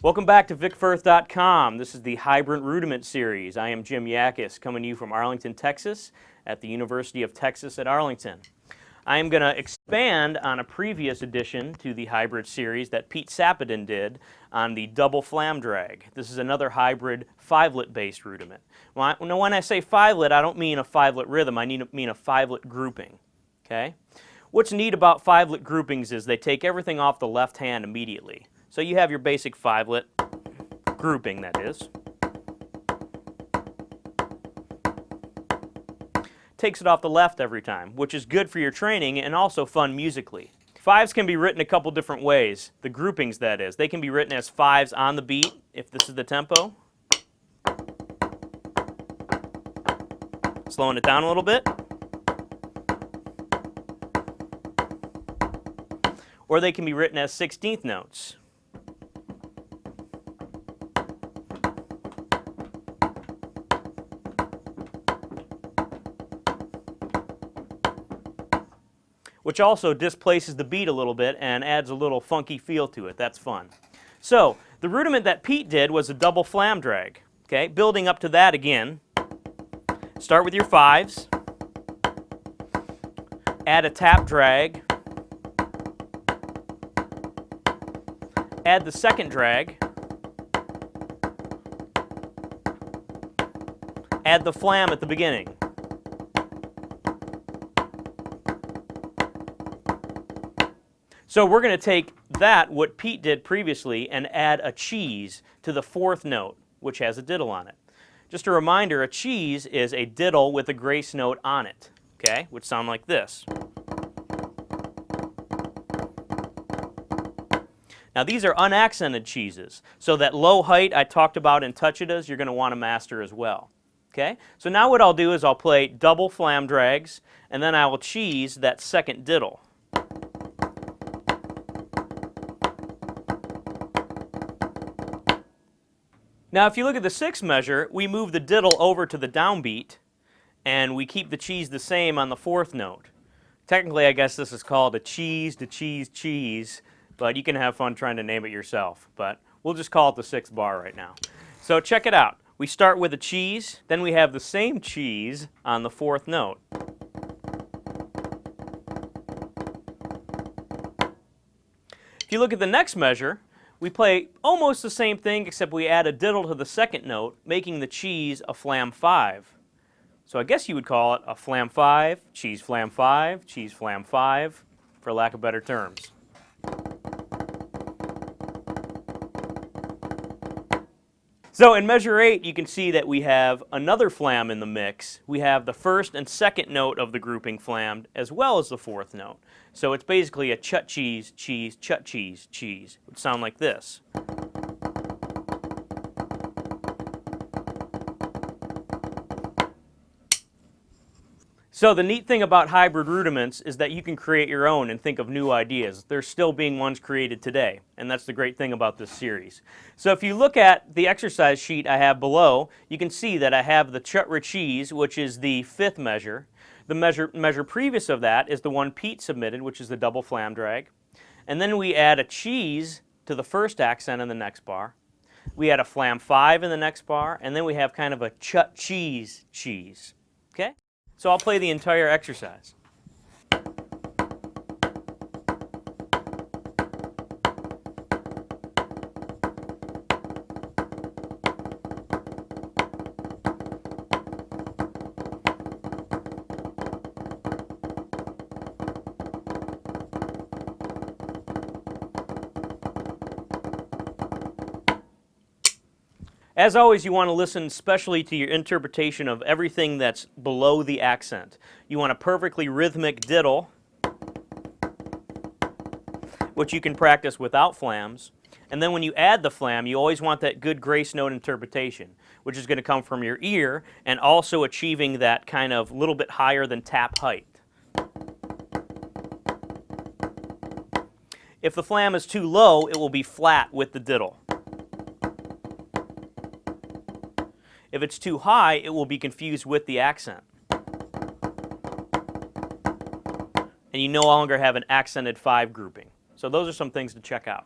Welcome back to VicFirth.com. This is the Hybrid Rudiment series. I am Jim Yakis, coming to you from Arlington, Texas, at the University of Texas at Arlington. I am going to expand on a previous addition to the Hybrid series that Pete Sapadin did on the double flam drag. This is another hybrid 5-lit based rudiment. When I say 5-lit, I don't mean a 5-lit rhythm, I mean a 5-lit grouping. Okay? What's neat about 5-lit groupings is they take everything off the left hand immediately. So you have your basic 5-lit grouping, that is. Takes it off the left every time, which is good for your training and also fun musically. Fives can be written a couple different ways, the groupings that is. They can be written as fives on the beat, if this is the tempo. Slowing it down a little bit. Or they can be written as 16th notes. Which also displaces the beat a little bit and adds a little funky feel to it. That's fun. So, the rudiment that Pete did was a double flam drag. Okay, building up to that again, start with your fives, add a tap drag, add the second drag, add the flam at the beginning. So we're going to take that, what Pete did previously, and add a cheese to the fourth note, which has a diddle on it. Just a reminder, a cheese is a diddle with a grace note on it, okay, which sound like this. Now these are unaccented cheeses, so that low height I talked about in touch-it-as, you're going to want to master as well. Okay? So now what I'll do is I'll play double flam drags, and then I will cheese that second diddle. Now if you look at the sixth measure, we move the diddle over to the downbeat, and we keep the cheese the same on the fourth note. Technically, I guess this is called a cheese to cheese cheese, but you can have fun trying to name it yourself. But we'll just call it the sixth bar right now. So check it out. We start with a cheese, then we have the same cheese on the fourth note. If you look at the next measure, we play almost the same thing, except we add a diddle to the second note, making the cheese a flam 5. So I guess you would call it a flam 5, cheese flam 5, cheese flam 5, for lack of better terms. So in measure 8, you can see that we have another flam in the mix. We have the first and second note of the grouping flammed, as well as the fourth note. So it's basically a chut-cheese, cheese, chut-cheese, cheese. It would sound like this. So the neat thing about hybrid rudiments is that you can create your own and think of new ideas. There's still being ones created today, and that's the great thing about this series. So if you look at the exercise sheet I have below, you can see that I have the Chutra-Cheese, which is the fifth measure. The measure previous of that is the one Pete submitted, which is the double flam drag. And then we add a cheese to the first accent in the next bar. We add a flam 5 in the next bar, and then we have kind of a chut-cheese cheese. Okay? So I'll play the entire exercise. As always, you want to listen especially to your interpretation of everything that's below the accent. You want a perfectly rhythmic diddle, which you can practice without flams. And then when you add the flam, you always want that good grace note interpretation, which is going to come from your ear and also achieving that kind of little bit higher than tap height. If the flam is too low, it will be flat with the diddle. If it's too high, it will be confused with the accent. And you no longer have an accented 5 grouping. So those are some things to check out.